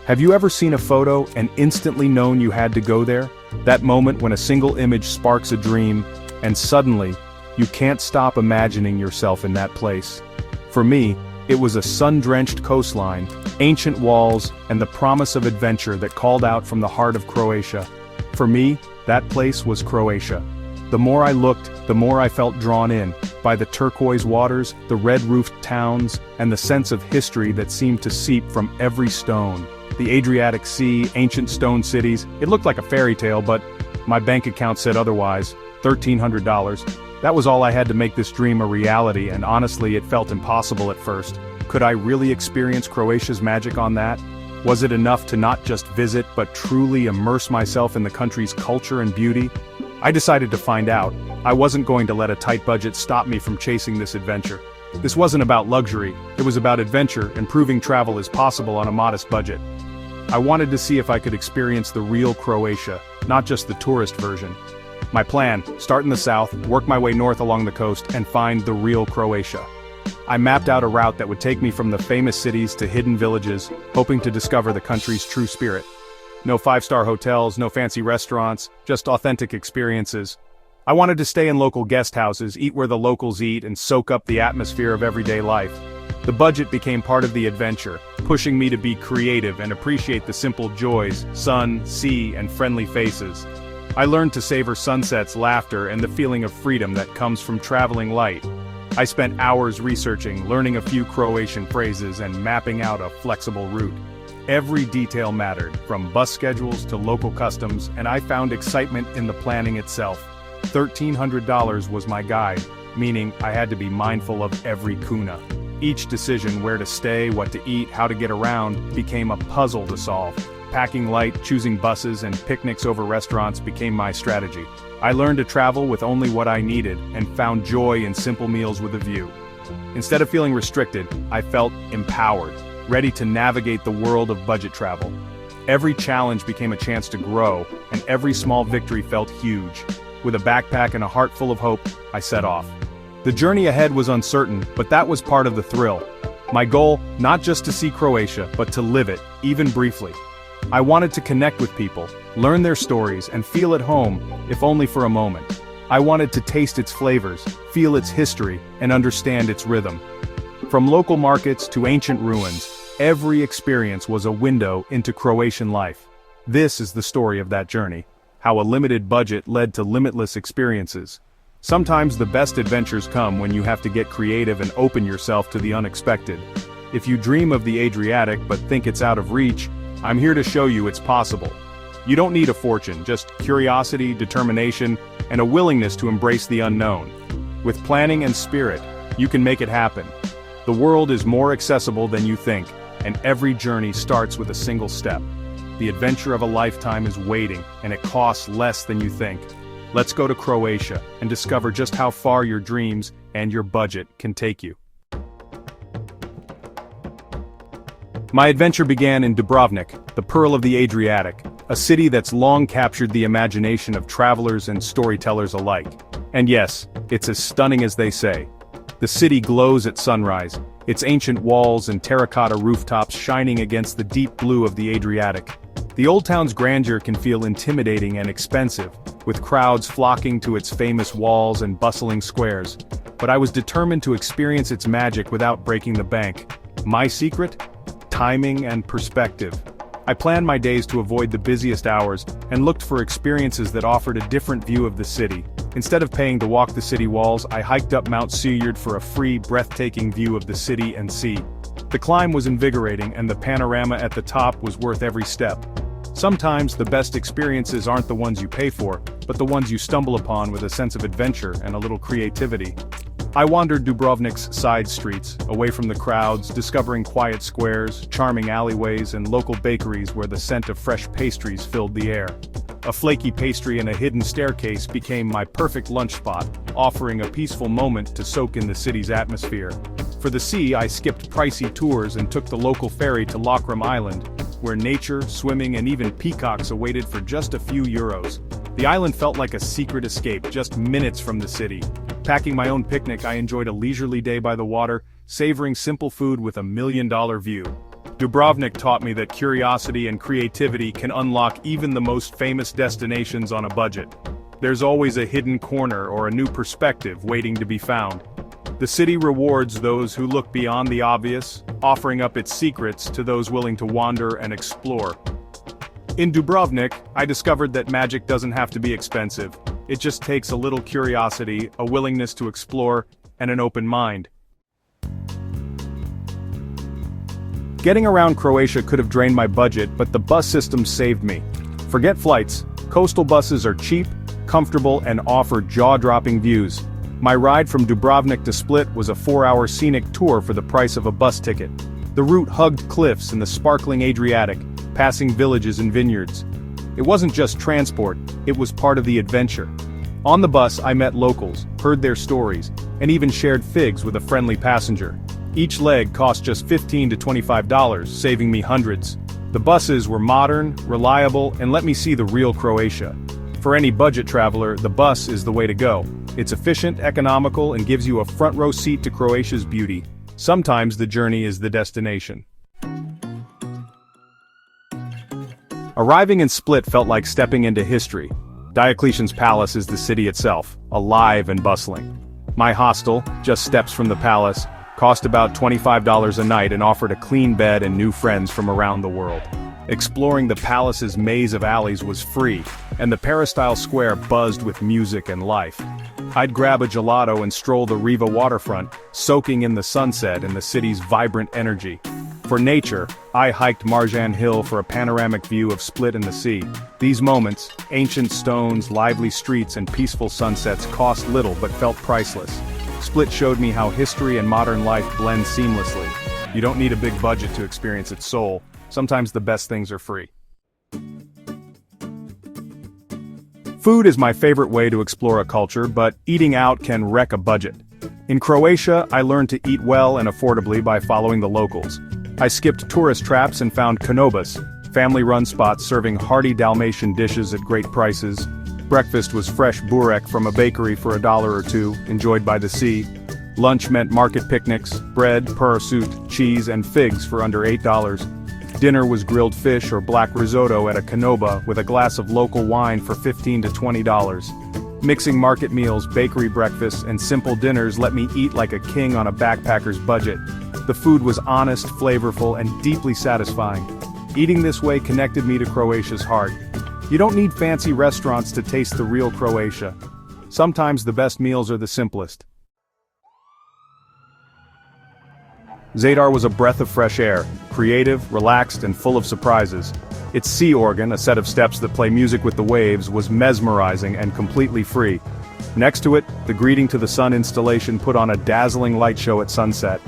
Have you ever seen a photo and instantly known you had to go there? That moment when a single image sparks a dream, and suddenly, you can't stop imagining yourself in that place. For me, it was a sun-drenched coastline, ancient walls, and the promise of adventure that called out from the heart of Croatia. For me, that place was Croatia. The more I looked, the more I felt drawn in, by the turquoise waters, the red-roofed towns, and the sense of history that seemed to seep from every stone. The Adriatic Sea, ancient stone cities, it looked like a fairy tale, but my bank account said otherwise. $1,300. That was all I had to make this dream a reality, and honestly it felt impossible at first. Could I really experience Croatia's magic on that? Was it enough to not just visit but truly immerse myself in the country's culture and beauty? I decided to find out. I wasn't going to let a tight budget stop me from chasing this adventure. This wasn't about luxury, it was about adventure and proving travel is possible on a modest budget. I wanted to see if I could experience the real Croatia, not just the tourist version. My plan, start in the south, work my way north along the coast, and find the real Croatia. I mapped out a route that would take me from the famous cities to hidden villages, hoping to discover the country's true spirit. No five-star hotels, no fancy restaurants, just authentic experiences. I wanted to stay in local guest houses, eat where the locals eat, and soak up the atmosphere of everyday life. The budget became part of the adventure, pushing me to be creative and appreciate the simple joys, sun, sea, and friendly faces. I learned to savor sunsets, laughter, and the feeling of freedom that comes from traveling light. I spent hours researching, learning a few Croatian phrases, and mapping out a flexible route. Every detail mattered, from bus schedules to local customs, and I found excitement in the planning itself. $1,300 was my guide, meaning I had to be mindful of every kuna. Each decision, where to stay, what to eat, how to get around, became a puzzle to solve. Packing light, choosing buses, and picnics over restaurants became my strategy. I learned to travel with only what I needed, and found joy in simple meals with a view. Instead of feeling restricted, I felt empowered, ready to navigate the world of budget travel. Every challenge became a chance to grow, and every small victory felt huge. With a backpack and a heart full of hope, I set off. The journey ahead was uncertain, but that was part of the thrill. My goal, not just to see Croatia, but to live it, even briefly. I wanted to connect with people, learn their stories, and feel at home, if only for a moment. I wanted to taste its flavors, feel its history, and understand its rhythm. From local markets to ancient ruins, every experience was a window into Croatian life. This is the story of that journey, how a limited budget led to limitless experiences. Sometimes the best adventures come when you have to get creative and open yourself to the unexpected. If you dream of the Adriatic but think it's out of reach, I'm here to show you it's possible. You don't need a fortune, just curiosity, determination, and a willingness to embrace the unknown. With planning and spirit, you can make it happen. The world is more accessible than you think, and every journey starts with a single step. The adventure of a lifetime is waiting, and it costs less than you think. Let's go to Croatia and discover just how far your dreams and your budget can take you. My adventure began in Dubrovnik, the pearl of the Adriatic, a city that's long captured the imagination of travelers and storytellers alike. And yes, it's as stunning as they say. The city glows at sunrise, its ancient walls and terracotta rooftops shining against the deep blue of the Adriatic. The old town's grandeur can feel intimidating and expensive, with crowds flocking to its famous walls and bustling squares. But I was determined to experience its magic without breaking the bank. My secret? Timing and perspective. I planned my days to avoid the busiest hours, and looked for experiences that offered a different view of the city. Instead of paying to walk the city walls, I hiked up Mount Seward for a free, breathtaking view of the city and sea. The climb was invigorating, and the panorama at the top was worth every step. Sometimes the best experiences aren't the ones you pay for, but the ones you stumble upon with a sense of adventure and a little creativity. I wandered Dubrovnik's side streets, away from the crowds, discovering quiet squares, charming alleyways, and local bakeries where the scent of fresh pastries filled the air. A flaky pastry and a hidden staircase became my perfect lunch spot, offering a peaceful moment to soak in the city's atmosphere. For the sea, I skipped pricey tours and took the local ferry to Lokrum Island, where nature, swimming, and even peacocks awaited for just a few euros. The island felt like a secret escape, just minutes from the city. Packing my own picnic, I enjoyed a leisurely day by the water, savoring simple food with $1 million view. Dubrovnik taught me that curiosity and creativity can unlock even the most famous destinations on a budget. There's always a hidden corner or a new perspective waiting to be found. The city rewards those who look beyond the obvious, offering up its secrets to those willing to wander and explore. In Dubrovnik, I discovered that magic doesn't have to be expensive. It just takes a little curiosity, a willingness to explore, and an open mind. Getting around Croatia could have drained my budget, but the bus system saved me. Forget flights. Coastal buses are cheap, comfortable, and offer jaw-dropping views. My ride from Dubrovnik to Split was a 4-hour scenic tour for the price of a bus ticket. The route hugged cliffs and the sparkling Adriatic, passing villages and vineyards. It wasn't just transport, it was part of the adventure. On the bus I met locals, heard their stories, and even shared figs with a friendly passenger. Each leg cost just $15 to $25, saving me hundreds. The buses were modern, reliable, and let me see the real Croatia. For any budget traveler, the bus is the way to go. It's efficient, economical, and gives you a front-row seat to Croatia's beauty. Sometimes the journey is the destination. Arriving in Split felt like stepping into history. Diocletian's palace is the city itself, alive and bustling. My hostel, just steps from the palace, cost about $25 a night and offered a clean bed and new friends from around the world. Exploring the palace's maze of alleys was free, and the peristyle square buzzed with music and life. I'd grab a gelato and stroll the Riva waterfront, soaking in the sunset and the city's vibrant energy. For nature, I hiked Marjan Hill for a panoramic view of Split and the sea. These moments, ancient stones, lively streets, and peaceful sunsets cost little but felt priceless. Split showed me how history and modern life blend seamlessly. You don't need a big budget to experience its soul. Sometimes the best things are free. Food is my favorite way to explore a culture, but eating out can wreck a budget. In Croatia, I learned to eat well and affordably by following the locals. I skipped tourist traps and found Konobas, family-run spots serving hearty Dalmatian dishes at great prices. Breakfast was fresh burek from a bakery for $1 or $2, enjoyed by the sea. Lunch meant market picnics, bread, parasut, cheese, and figs for under $8. Dinner was grilled fish or black risotto at a Konoba with a glass of local wine for $15 to $20. Mixing market meals, bakery breakfasts, and simple dinners let me eat like a king on a backpacker's budget. The food was honest, flavorful, and deeply satisfying. Eating this way connected me to Croatia's heart. You don't need fancy restaurants to taste the real Croatia. Sometimes the best meals are the simplest. Zadar was a breath of fresh air, creative, relaxed, and full of surprises. Its sea organ, a set of steps that play music with the waves, was mesmerizing and completely free. Next to it, the Greeting to the Sun installation put on a dazzling light show at sunset.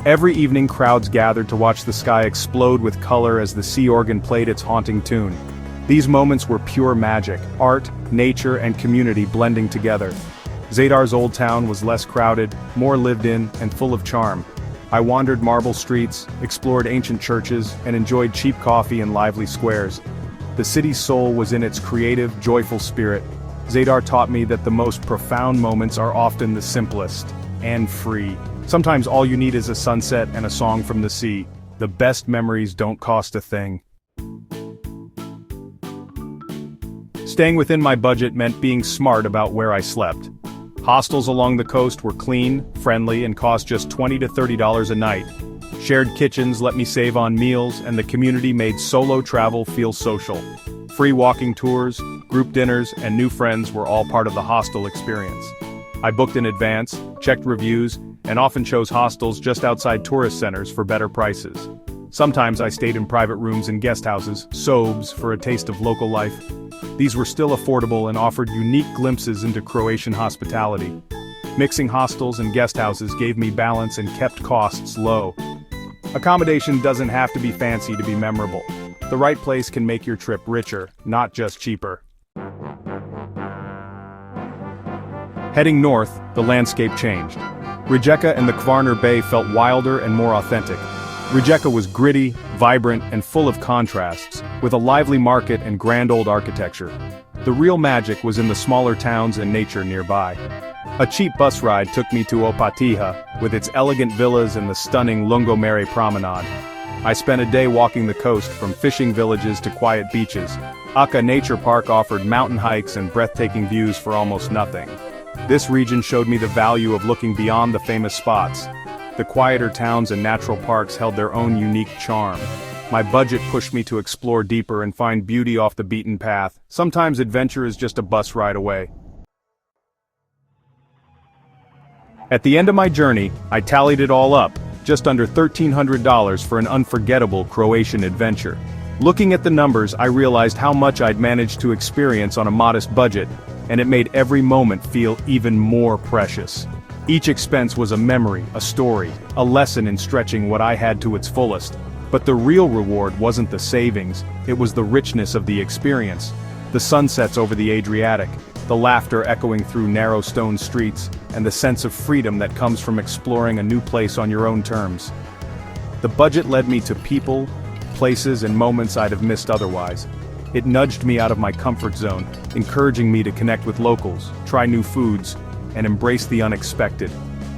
Every evening crowds gathered to watch the sky explode with color as the sea organ played its haunting tune. These moments were pure magic, art, nature, and community blending together. Zadar's old town was less crowded, more lived in, and full of charm. I wandered marble streets, explored ancient churches, and enjoyed cheap coffee in lively squares. The city's soul was in its creative, joyful spirit. Zadar taught me that the most profound moments are often the simplest and free. Sometimes all you need is a sunset and a song from the sea. The best memories don't cost a thing. Staying within my budget meant being smart about where I slept. Hostels along the coast were clean, friendly, and cost just $20 to $30 a night. Shared kitchens let me save on meals, and the community made solo travel feel social. Free walking tours, group dinners, and new friends were all part of the hostel experience. I booked in advance, checked reviews, and often chose hostels just outside tourist centers for better prices. Sometimes I stayed in private rooms in guest houses, sobs, for a taste of local life. These were still affordable and offered unique glimpses into Croatian hospitality. Mixing hostels and guest houses gave me balance and kept costs low. Accommodation doesn't have to be fancy to be memorable. The right place can make your trip richer, not just cheaper. Heading north, the landscape changed. Rijeka and the Kvarner Bay felt wilder and more authentic. Rijeka was gritty, vibrant, and full of contrasts, with a lively market and grand old architecture. The real magic was in the smaller towns and nature nearby. A cheap bus ride took me to Opatija, with its elegant villas and the stunning Lungomare promenade. I spent a day walking the coast from fishing villages to quiet beaches. Aka Nature Park offered mountain hikes and breathtaking views for almost nothing. This region showed me the value of looking beyond the famous spots. The quieter towns and natural parks held their own unique charm. My budget pushed me to explore deeper and find beauty off the beaten path. Sometimes adventure is just a bus ride away. At the end of my journey, I tallied it all up, just under $1,300 for an unforgettable Croatian adventure. Looking at the numbers, I realized how much I'd managed to experience on a modest budget, and it made every moment feel even more precious. Each expense was a memory, a story, a lesson in stretching what I had to its fullest. But the real reward wasn't the savings, it was the richness of the experience. The sunsets over the Adriatic, the laughter echoing through narrow stone streets, and the sense of freedom that comes from exploring a new place on your own terms. The budget led me to people, places, and moments I'd have missed otherwise. It nudged me out of my comfort zone, encouraging me to connect with locals, try new foods, and embrace the unexpected.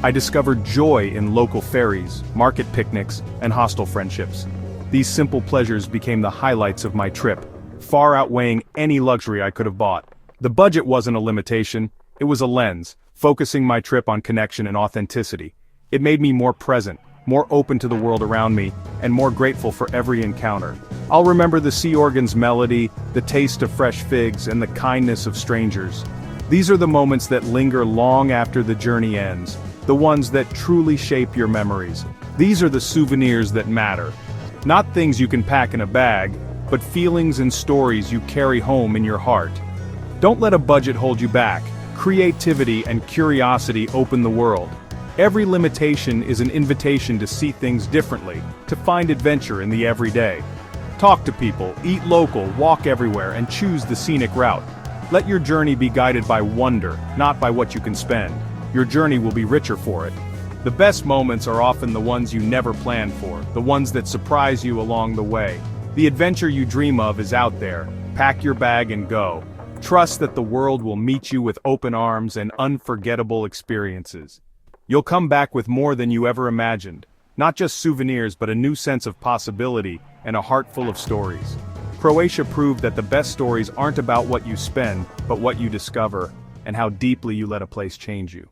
I discovered joy in local ferries, market picnics, and hostel friendships. These simple pleasures became the highlights of my trip, far outweighing any luxury I could have bought. The budget wasn't a limitation, it was a lens, focusing my trip on connection and authenticity. It made me more present, more open to the world around me, and more grateful for every encounter. I'll remember the sea organ's melody, the taste of fresh figs, and the kindness of strangers. These are the moments that linger long after the journey ends, the ones that truly shape your memories. These are the souvenirs that matter. Not things you can pack in a bag, but feelings and stories you carry home in your heart. Don't let a budget hold you back. Creativity and curiosity open the world. Every limitation is an invitation to see things differently, to find adventure in the everyday. Talk to people, eat local, walk everywhere, and choose the scenic route. Let your journey be guided by wonder, not by what you can spend. Your journey will be richer for it. The best moments are often the ones you never planned for, the ones that surprise you along the way. The adventure you dream of is out there. Pack your bag and go. Trust that the world will meet you with open arms and unforgettable experiences. You'll come back with more than you ever imagined. Not just souvenirs, but a new sense of possibility and a heart full of stories. Croatia proved that the best stories aren't about what you spend, but what you discover, and how deeply you let a place change you.